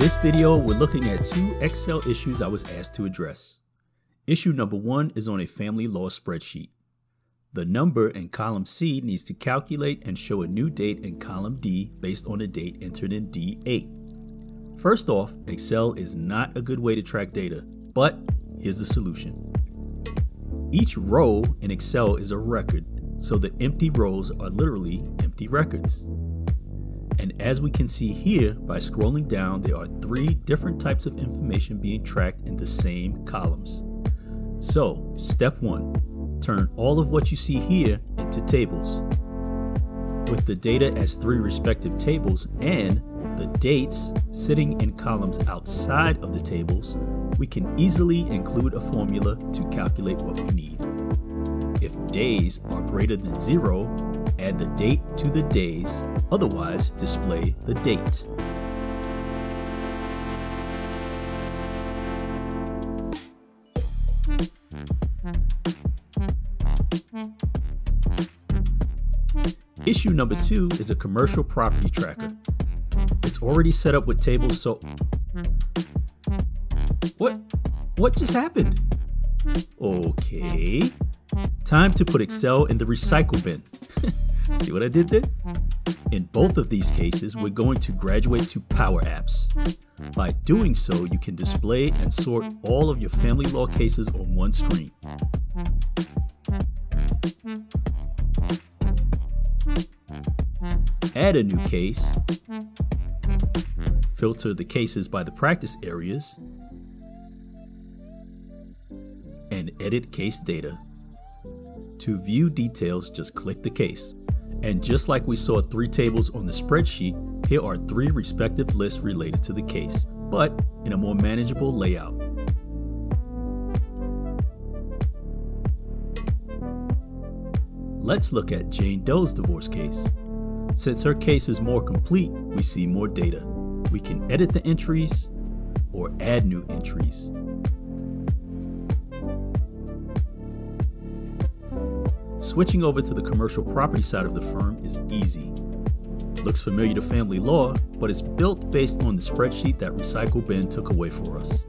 this video, we're looking at two Excel issues I was asked to address. Issue number 1 is on a family law spreadsheet. The number in column C needs to calculate and show a new date in column D based on a date entered in D8. First off, Excel is not a good way to track data, but here's the solution. Each row in Excel is a record, so the empty rows are literally empty records. And as we can see here, by scrolling down, there are 3 different types of information being tracked in the same columns. So, step 1, turn all of what you see here into tables. With the data as 3 respective tables and the dates sitting in columns outside of the tables, we can easily include a formula to calculate what we need. If days are greater than 0, add the date to the days, otherwise display the date. Issue number 2 is a commercial property tracker. It's already set up with tables, so... What just happened? Okay. Time to put Excel in the recycle bin. See what I did there? In both of these cases, we're going to graduate to PowerApps. By doing so, you can display and sort all of your family law cases on one screen. Add a new case, filter the cases by the practice areas, and edit case data. To view details, just click the case. And just like we saw 3 tables on the spreadsheet, here are 3 respective lists related to the case, but in a more manageable layout. Let's look at Jane Doe's divorce case. Since her case is more complete, we see more data. We can edit the entries or add new entries. Switching over to the commercial property side of the firm is easy. Looks familiar to family law, but it's built based on the spreadsheet that Recycle Bin took away for us.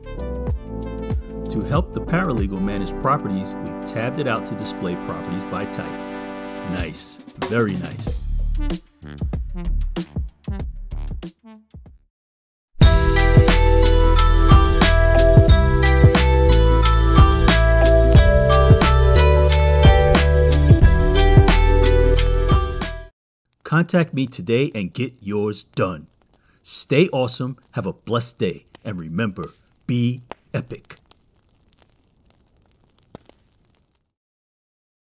To help the paralegal manage properties, we've tabbed it out to display properties by type. Nice, very nice. Contact me today and get yours done. Stay awesome, have a blessed day, and remember, be epic.